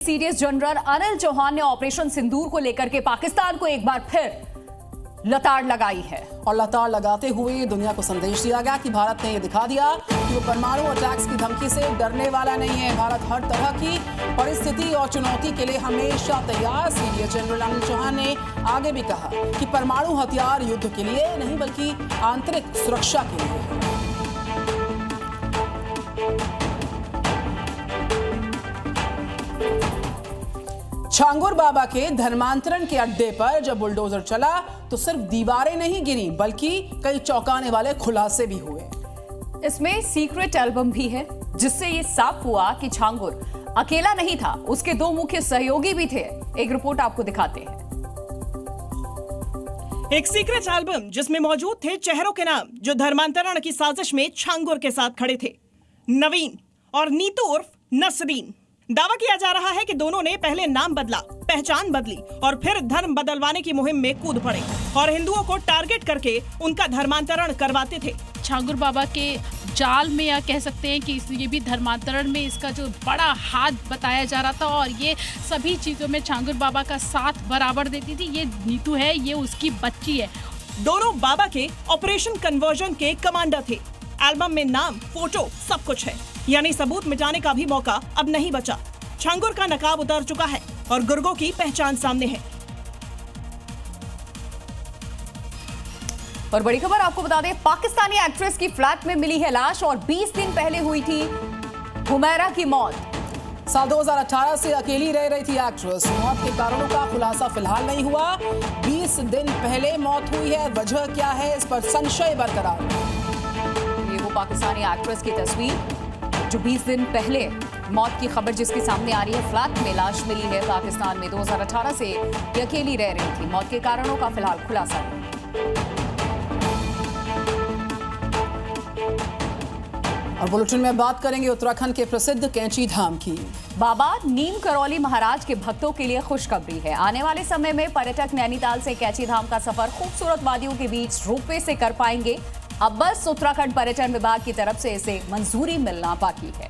CDS general Anil Chauhan ने operation सिंदूर को लेकर के पाकिस्तान को एक बार फिर लताड़ लगाई है और लताड़ लगाते हुए दुनिया को संदेश दिया गया कि भारत ने यह दिखा दिया कि वो परमाणु अटैक्स की धमकी से डरने वाला नहीं है। भारत हर तरह की परिस्थिति और चुनौती के लिए हमेशा तैयार। सीडीएस जनरल अनिल चौहान ने आगे भी कहा कि परमाणु हथियार युद्ध के लिए नहीं बल्कि आंतरिक सुरक्षा के लिए है। छांगुर बाबा के धर्मांतरण के अड्डे पर जब बुलडोजर चला तो सिर्फ दीवारें नहीं गिरी बल्कि कई चौंकाने वाले खुलासे भी हुए। इसमें सीक्रेट एल्बम भी है जिससे ये साफ हुआ कि छांगुर अकेला नहीं था, उसके दो मुख्य सहयोगी भी थे। एक रिपोर्ट आपको दिखाते हैं। एक सीक्रेट एल्बम जिसमें मौजूद थे चेहरों के नाम जो धर्मांतरण की साजिश में छांगुर के साथ खड़े थे, नवीन और नीतू उर्फ नसरीन। दावा किया जा रहा है कि दोनों ने पहले नाम बदला, पहचान बदली और फिर धर्म बदलवाने की मुहिम में कूद पड़े और हिंदुओं को टारगेट करके उनका धर्मांतरण करवाते थे। छांगुर बाबा के जाल में या कह सकते हैं कि ये भी धर्मांतरण में इसका जो बड़ा हाथ बताया जा रहा था और ये सभी चीजों में छांगुर बाबा का साथ बराबर देती थी। ये नीतू है, ये उसकी बच्ची है। दोनों बाबा के ऑपरेशन कन्वर्जन के कमांडर थे। एल्बम में नाम, फोटो सब कुछ है, यानी सबूत मिटाने का भी मौका अब नहीं बचा। छांगुर का नकाब उतर चुका है और गुर्गों की पहचान सामने है। और बड़ी खबर आपको बता दें, पाकिस्तानी एक्ट्रेस की फ्लैट में मिली है लाश और 20 दिन पहले हुई थी हुमैरा की मौत। साल 2018 से अकेली रह रही थी एक्ट्रेस। मौत के कारणों का खुलासा फिलहाल नहीं हुआ। 20 दिन पहले मौत हुई है, वजह क्या है इस पर संशय बरकरार। ये वो पाकिस्तानी एक्ट्रेस की तस्वीर जो 20 दिन पहले मौत की खबर जिसके सामने आ रही है। फ्लैट में लाश मिली है पाकिस्तान में। 2018 से ये अकेली रह रही थी। मौत के कारणों का फिलहाल खुलासा नहीं। और बुलेटिन में बात करेंगे उत्तराखंड के प्रसिद्ध कैंची धाम की। बाबा नीम करौली महाराज के भक्तों के लिए खुशखबरी है। आने वाले समय में पर्यटक नैनीताल से कैंची धाम का सफर खूबसूरत वादियों के बीच रोपवे से कर पाएंगे। अब बस उत्तराखंड पर्यटन विभाग की तरफ से इसे मंजूरी मिलना बाकी है।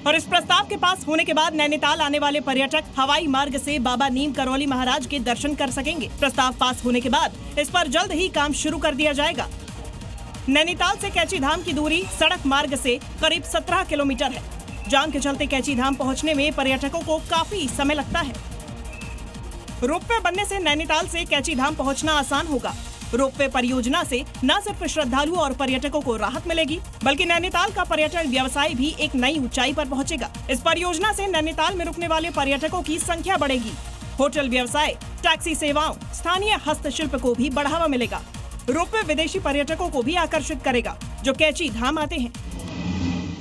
और इस प्रस्ताव के पास होने के बाद नैनीताल आने वाले पर्यटक हवाई मार्ग से बाबा नीम करौली महाराज के दर्शन कर सकेंगे। प्रस्ताव पास होने के बाद इस पर जल्द ही काम शुरू कर दिया जाएगा। नैनीताल से कैंची धाम की दूरी सड़क मार्ग से करीब 17 किलोमीटर है। जाम के चलते कैंची धाम पहुंचने में पर्यटकों को काफी समय लगता है। रोपवे बनने से नैनीताल से कैंची धाम पहुंचना आसान होगा। रोपवे परियोजना से न सिर्फ श्रद्धालुओं और पर्यटकों को राहत मिलेगी बल्कि नैनीताल का पर्यटन व्यवसाय भी एक नई ऊंचाई पर पहुंचेगा। इस परियोजना से नैनीताल में रुकने वाले पर्यटकों की संख्या बढ़ेगी। होटल व्यवसाय, टैक्सी सेवाओं, स्थानीय हस्तशिल्प को भी बढ़ावा मिलेगा। रोपवे विदेशी पर्यटकों को भी आकर्षित करेगा जो कैंची धाम आते हैं।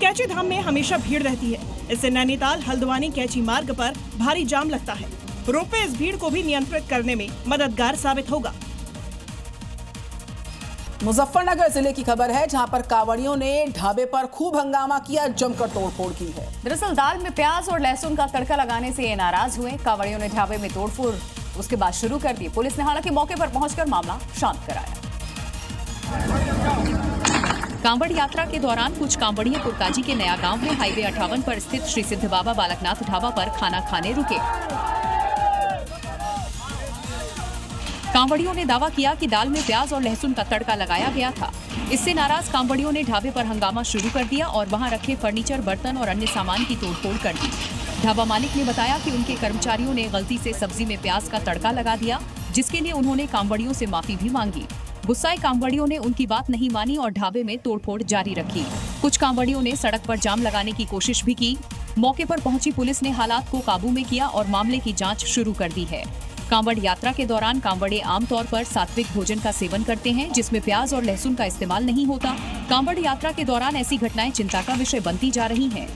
कैंची धाम में हमेशा भीड़ रहती है। इससे नैनीताल हल्द्वानी कैंची मार्ग पर भारी जाम लगता है। रोपवे इस भीड़ को भी नियंत्रित करने में मददगार साबित होगा। मुजफ्फरनगर जिले की खबर है जहां पर कांवड़ियों ने ढाबे पर खूब हंगामा किया, जमकर तोड़फोड़ की है। दरअसल दाल में प्याज और लहसुन का तड़का लगाने से ये नाराज हुए। कांवड़ियों ने ढाबे में तोड़फोड़ उसके बाद शुरू कर दी। पुलिस ने हालांकि मौके पर पहुंचकर मामला शांत कराया। कांवड़ यात्रा के दौरान कुछ कांवड़िये पुरकाजी के नया गांव में हाईवे 58 पर स्थित श्री सिद्ध बाबा बालकनाथ ढाबा पर खाना खाने रुके। कांवड़ियों ने दावा किया कि दाल में प्याज और लहसुन का तड़का लगाया गया था। इससे नाराज कांवड़ियों ने ढाबे पर हंगामा शुरू कर दिया और वहां रखे फर्नीचर, बर्तन और अन्य सामान की तोड़फोड़ कर दी। ढाबा मालिक ने बताया कि उनके कर्मचारियों ने गलती से सब्जी में प्याज का तड़का लगा दिया, जिसके लिए उन्होंने कांवड़ियों से माफी भी मांगी। गुस्साए कांवड़ियों ने उनकी बात नहीं मानी और ढाबे में तोड़फोड़ जारी रखी। कुछ कांवड़ियों ने सड़क पर जाम लगाने की कोशिश भी की। मौके पर पहुंची पुलिस ने हालात को काबू में किया और मामले की जांच शुरू कर दी है। कांवड़ यात्रा के दौरान कांवड़े आमतौर पर सात्विक भोजन का सेवन करते हैं जिसमें प्याज और लहसुन का इस्तेमाल नहीं होता। कांवड़ यात्रा के दौरान ऐसी घटनाएं चिंता का विषय बनती जा रही हैं।